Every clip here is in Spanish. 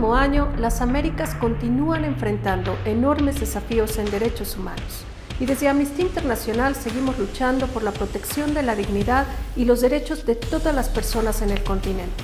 último año, las Américas continúan enfrentando enormes desafíos en derechos humanos. Y desde Amnistía Internacional seguimos luchando por la protección de la dignidad y los derechos de todas las personas en el continente.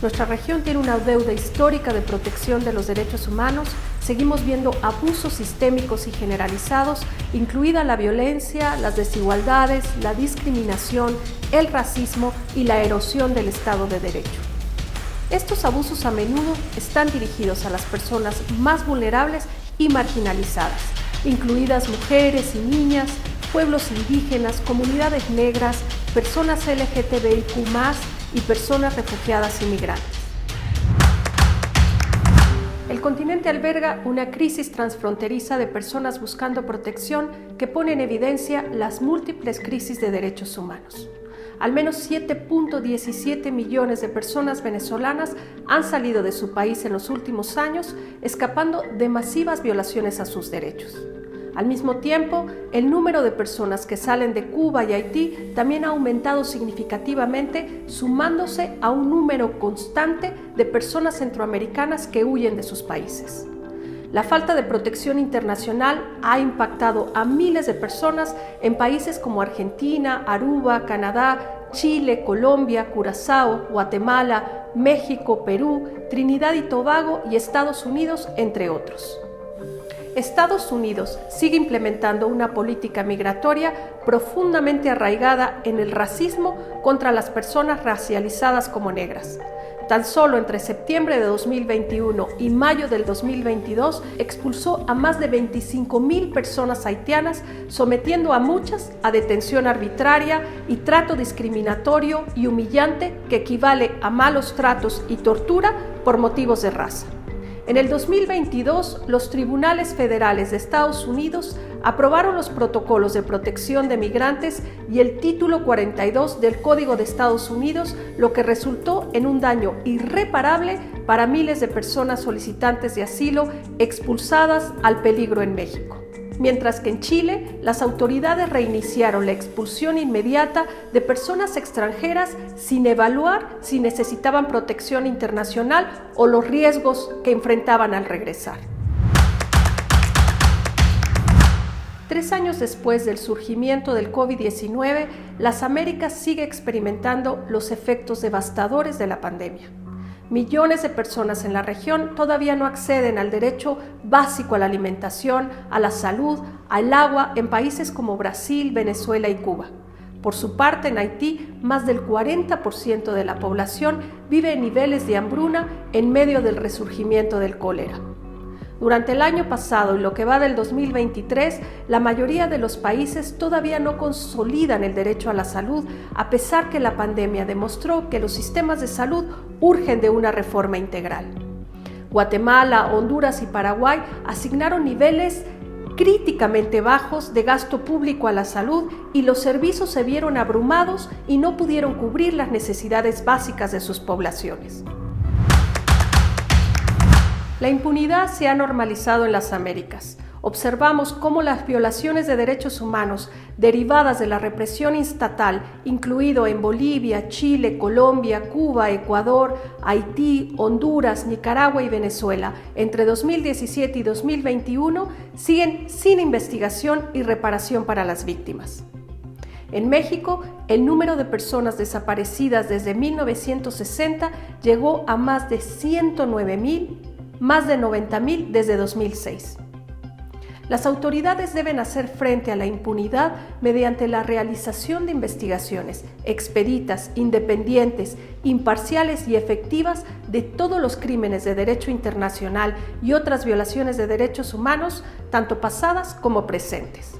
Nuestra región tiene una deuda histórica de protección de los derechos humanos. Seguimos viendo abusos sistémicos y generalizados, incluida la violencia, las desigualdades, la discriminación, el racismo y la erosión del Estado de Derecho. Estos abusos a menudo están dirigidos a las personas más vulnerables y marginalizadas, incluidas mujeres y niñas, pueblos indígenas, comunidades negras, personas LGTBIQ+, y personas refugiadas y migrantes. El continente alberga una crisis transfronteriza de personas buscando protección que pone en evidencia las múltiples crisis de derechos humanos. Al menos 7.17 millones de personas venezolanas han salido de su país en los últimos años, escapando de masivas violaciones a sus derechos. Al mismo tiempo, el número de personas que salen de Cuba y Haití también ha aumentado significativamente, sumándose a un número constante de personas centroamericanas que huyen de sus países. La falta de protección internacional ha impactado a miles de personas en países como Argentina, Aruba, Canadá, Chile, Colombia, Curazao, Guatemala, México, Perú, Trinidad y Tobago y Estados Unidos, entre otros. Estados Unidos sigue implementando una política migratoria profundamente arraigada en el racismo contra las personas racializadas como negras. Tan solo entre septiembre de 2021 y mayo del 2022 expulsó a más de 25,000 personas haitianas, sometiendo a muchas a detención arbitraria y trato discriminatorio y humillante que equivale a malos tratos y tortura por motivos de raza. En el 2022, los tribunales federales de Estados Unidos aprobaron los protocolos de protección de migrantes y el título 42 del Código de Estados Unidos, lo que resultó en un daño irreparable para miles de personas solicitantes de asilo expulsadas al peligro en México. Mientras que en Chile, las autoridades reiniciaron la expulsión inmediata de personas extranjeras sin evaluar si necesitaban protección internacional o los riesgos que enfrentaban al regresar. 3 años después del surgimiento del COVID-19, las Américas sigue experimentando los efectos devastadores de la pandemia. Millones de personas en la región todavía no acceden al derecho básico a la alimentación, a la salud, al agua en países como Brasil, Venezuela y Cuba. Por su parte, en Haití, más del 40% de la población vive en niveles de hambruna en medio del resurgimiento del cólera. Durante el año pasado y lo que va del 2023, la mayoría de los países todavía no consolidan el derecho a la salud, a pesar que la pandemia demostró que los sistemas de salud urgen de una reforma integral. Guatemala, Honduras y Paraguay asignaron niveles críticamente bajos de gasto público a la salud y los servicios se vieron abrumados y no pudieron cubrir las necesidades básicas de sus poblaciones. La impunidad se ha normalizado en las Américas. Observamos cómo las violaciones de derechos humanos derivadas de la represión estatal, incluido en Bolivia, Chile, Colombia, Cuba, Ecuador, Haití, Honduras, Nicaragua y Venezuela, entre 2017 y 2021, siguen sin investigación y reparación para las víctimas. En México, el número de personas desaparecidas desde 1960 llegó a más de 109,000, más de 90,000 desde 2006. Las autoridades deben hacer frente a la impunidad mediante la realización de investigaciones expeditas, independientes, imparciales y efectivas de todos los crímenes de derecho internacional y otras violaciones de derechos humanos, tanto pasadas como presentes.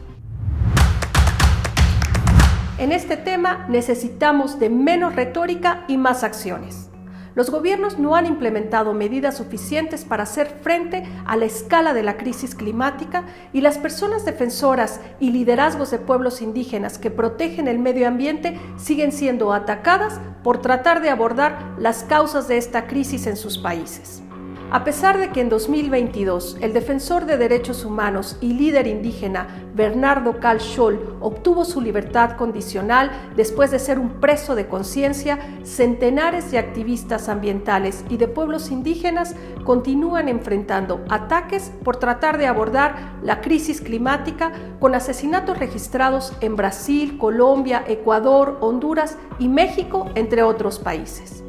En este tema necesitamos de menos retórica y más acciones. Los gobiernos no han implementado medidas suficientes para hacer frente a la escala de la crisis climática y las personas defensoras y liderazgos de pueblos indígenas que protegen el medio ambiente siguen siendo atacadas por tratar de abordar las causas de esta crisis en sus países. A pesar de que en 2022 el defensor de derechos humanos y líder indígena Bernardo Cal Scholl obtuvo su libertad condicional después de ser un preso de conciencia, centenares de activistas ambientales y de pueblos indígenas continúan enfrentando ataques por tratar de abordar la crisis climática con asesinatos registrados en Brasil, Colombia, Ecuador, Honduras y México, entre otros países.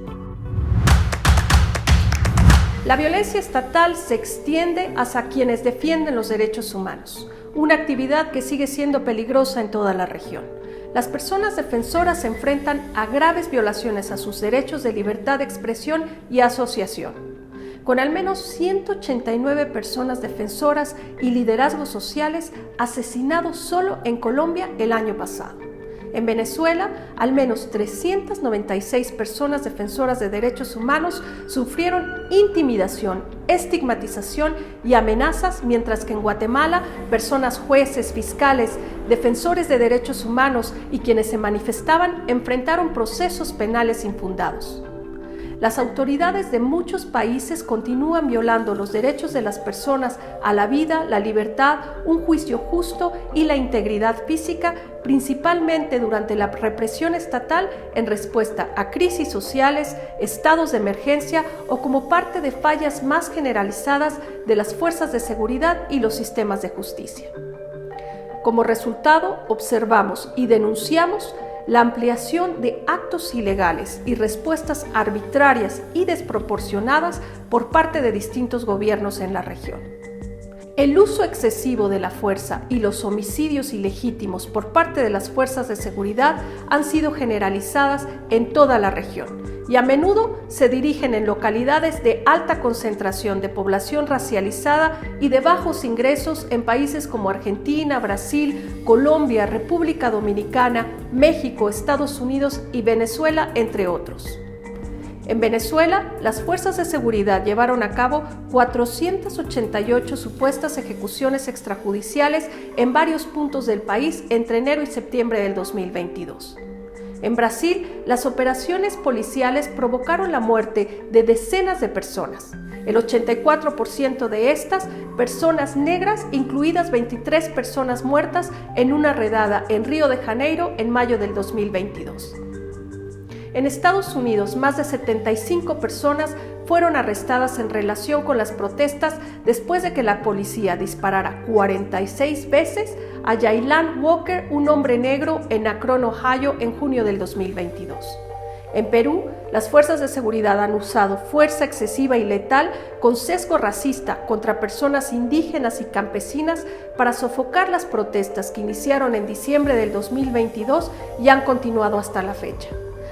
La violencia estatal se extiende hacia quienes defienden los derechos humanos, una actividad que sigue siendo peligrosa en toda la región. Las personas defensoras se enfrentan a graves violaciones a sus derechos de libertad de expresión y asociación, con al menos 189 personas defensoras y liderazgos sociales asesinados solo en Colombia el año pasado. En Venezuela, al menos 396 personas defensoras de derechos humanos sufrieron intimidación, estigmatización y amenazas, mientras que en Guatemala, personas, jueces, fiscales, defensores de derechos humanos y quienes se manifestaban enfrentaron procesos penales infundados. Las autoridades de muchos países continúan violando los derechos de las personas a la vida, la libertad, un juicio justo y la integridad física, principalmente durante la represión estatal en respuesta a crisis sociales, estados de emergencia o como parte de fallas más generalizadas de las fuerzas de seguridad y los sistemas de justicia. Como resultado, observamos y denunciamos la ampliación de actos ilegales y respuestas arbitrarias y desproporcionadas por parte de distintos gobiernos en la región. El uso excesivo de la fuerza y los homicidios ilegítimos por parte de las fuerzas de seguridad han sido generalizadas en toda la región y a menudo se dirigen en localidades de alta concentración de población racializada y de bajos ingresos en países como Argentina, Brasil, Colombia, República Dominicana, México, Estados Unidos y Venezuela, entre otros. En Venezuela, las fuerzas de seguridad llevaron a cabo 488 supuestas ejecuciones extrajudiciales en varios puntos del país entre enero y septiembre del 2022. En Brasil, las operaciones policiales provocaron la muerte de decenas de personas. El 84% de estas, personas negras, incluidas 23 personas muertas en una redada en Río de Janeiro en mayo del 2022. En Estados Unidos, más de 75 personas fueron arrestadas en relación con las protestas después de que la policía disparara 46 veces a Jaylan Walker, un hombre negro, en Akron, Ohio, en junio del 2022. En Perú, las fuerzas de seguridad han usado fuerza excesiva y letal con sesgo racista contra personas indígenas y campesinas para sofocar las protestas que iniciaron en diciembre del 2022 y han continuado hasta la fecha.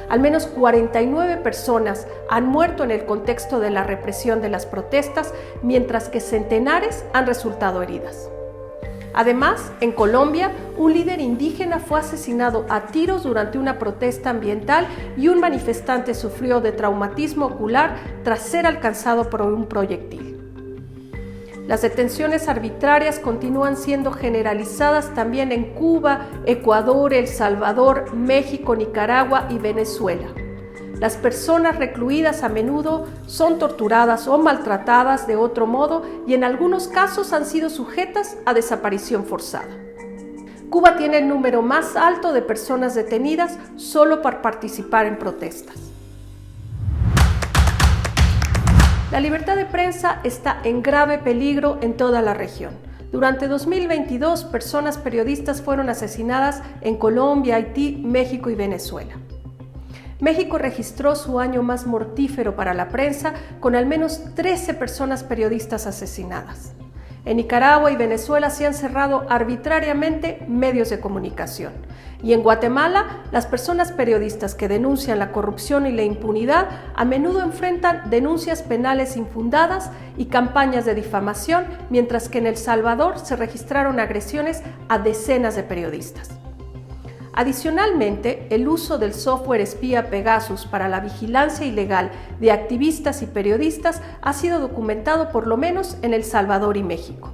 Al menos 49 personas han muerto en el contexto de la represión de las protestas, mientras que centenares han resultado heridas. Además, en Colombia, un líder indígena fue asesinado a tiros durante una protesta ambiental y un manifestante sufrió de traumatismo ocular tras ser alcanzado por un proyectil. Las detenciones arbitrarias continúan siendo generalizadas también en Cuba, Ecuador, El Salvador, México, Nicaragua y Venezuela. Las personas recluidas a menudo son torturadas o maltratadas de otro modo y en algunos casos han sido sujetas a desaparición forzada. Cuba tiene el número más alto de personas detenidas solo por participar en protestas. La libertad de prensa está en grave peligro en toda la región. Durante 2022, personas periodistas fueron asesinadas en Colombia, Haití, México y Venezuela. México registró su año más mortífero para la prensa, con al menos 13 personas periodistas asesinadas. En Nicaragua y Venezuela se han cerrado arbitrariamente medios de comunicación. Y en Guatemala, las personas periodistas que denuncian la corrupción y la impunidad a menudo enfrentan denuncias penales infundadas y campañas de difamación, mientras que en El Salvador se registraron agresiones a decenas de periodistas. Adicionalmente, el uso del software espía Pegasus para la vigilancia ilegal de activistas y periodistas ha sido documentado por lo menos en El Salvador y México.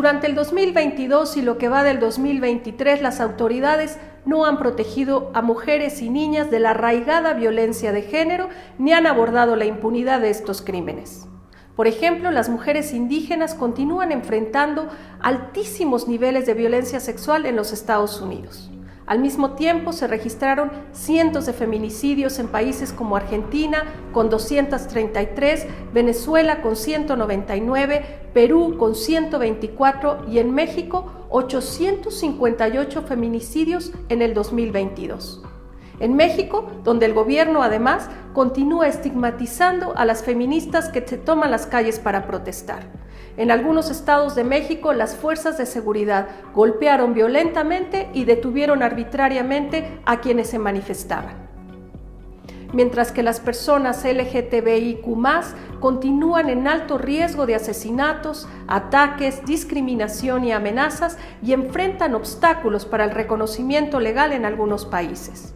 Durante el 2022 y lo que va del 2023, las autoridades no han protegido a mujeres y niñas de la arraigada violencia de género ni han abordado la impunidad de estos crímenes. Por ejemplo, las mujeres indígenas continúan enfrentando altísimos niveles de violencia sexual en los Estados Unidos. Al mismo tiempo, se registraron cientos de feminicidios en países como Argentina, con 233, Venezuela con 199, Perú con 124 y en México 858 feminicidios en el 2022. En México, donde el gobierno además continúa estigmatizando a las feministas que se toman las calles para protestar. En algunos estados de México, las fuerzas de seguridad golpearon violentamente y detuvieron arbitrariamente a quienes se manifestaban. Mientras que las personas LGTBIQ+ continúan en alto riesgo de asesinatos, ataques, discriminación y amenazas y enfrentan obstáculos para el reconocimiento legal en algunos países.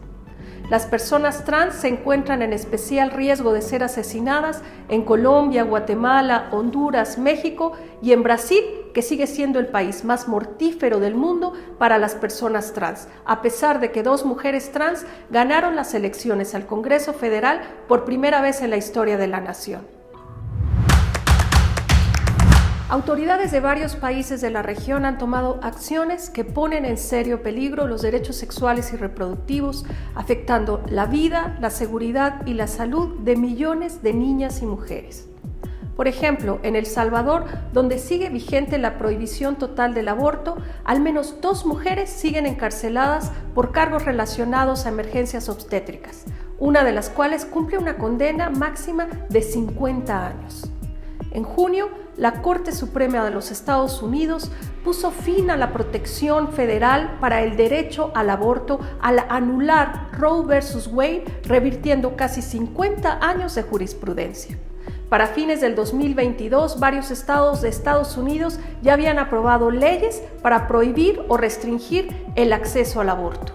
Las personas trans se encuentran en especial riesgo de ser asesinadas en Colombia, Guatemala, Honduras, México y en Brasil, que sigue siendo el país más mortífero del mundo para las personas trans, a pesar de que 2 mujeres trans ganaron las elecciones al Congreso Federal por primera vez en la historia de la nación. Autoridades de varios países de la región han tomado acciones que ponen en serio peligro los derechos sexuales y reproductivos, afectando la vida, la seguridad y la salud de millones de niñas y mujeres. Por ejemplo, en El Salvador, donde sigue vigente la prohibición total del aborto, al menos 2 mujeres siguen encarceladas por cargos relacionados a emergencias obstétricas, una de las cuales cumple una condena máxima de 50 años. En junio, la Corte Suprema de los Estados Unidos puso fin a la protección federal para el derecho al aborto al anular Roe vs. Wade, revirtiendo casi 50 años de jurisprudencia. Para fines del 2022, varios estados de Estados Unidos ya habían aprobado leyes para prohibir o restringir el acceso al aborto.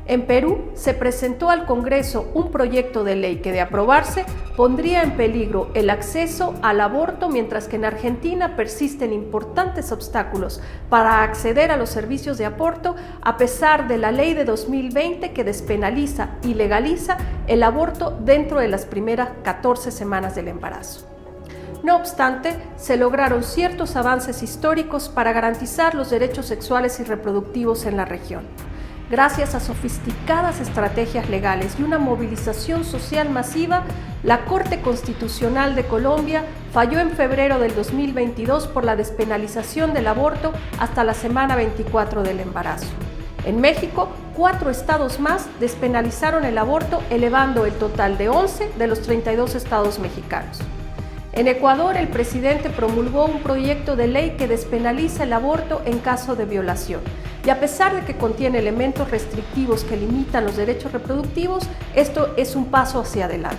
En Perú se presentó al Congreso un proyecto de ley que, de aprobarse, pondría en peligro el acceso al aborto, mientras que en Argentina persisten importantes obstáculos para acceder a los servicios de aborto, a pesar de la ley de 2020 que despenaliza y legaliza el aborto dentro de las primeras 14 semanas del embarazo. No obstante, se lograron ciertos avances históricos para garantizar los derechos sexuales y reproductivos en la región. Gracias a sofisticadas estrategias legales y una movilización social masiva, la Corte Constitucional de Colombia falló en febrero del 2022 por la despenalización del aborto hasta la semana 24 del embarazo. En México, 4 estados más despenalizaron el aborto, elevando el total de 11 de los 32 estados mexicanos. En Ecuador, el presidente promulgó un proyecto de ley que despenaliza el aborto en caso de violación. Y a pesar de que contiene elementos restrictivos que limitan los derechos reproductivos, esto es un paso hacia adelante.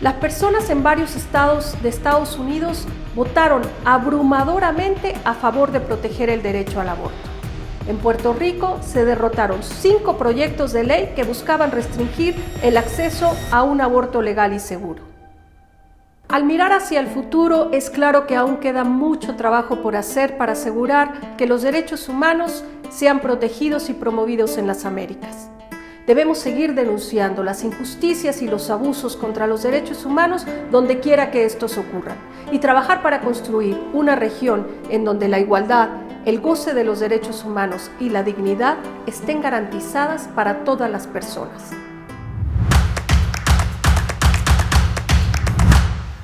Las personas en varios estados de Estados Unidos votaron abrumadoramente a favor de proteger el derecho al aborto. En Puerto Rico se derrotaron 5 proyectos de ley que buscaban restringir el acceso a un aborto legal y seguro. Al mirar hacia el futuro, es claro que aún queda mucho trabajo por hacer para asegurar que los derechos humanos sean protegidos y promovidos en las Américas. Debemos seguir denunciando las injusticias y los abusos contra los derechos humanos donde quiera que estos ocurran y trabajar para construir una región en donde la igualdad, el goce de los derechos humanos y la dignidad estén garantizadas para todas las personas.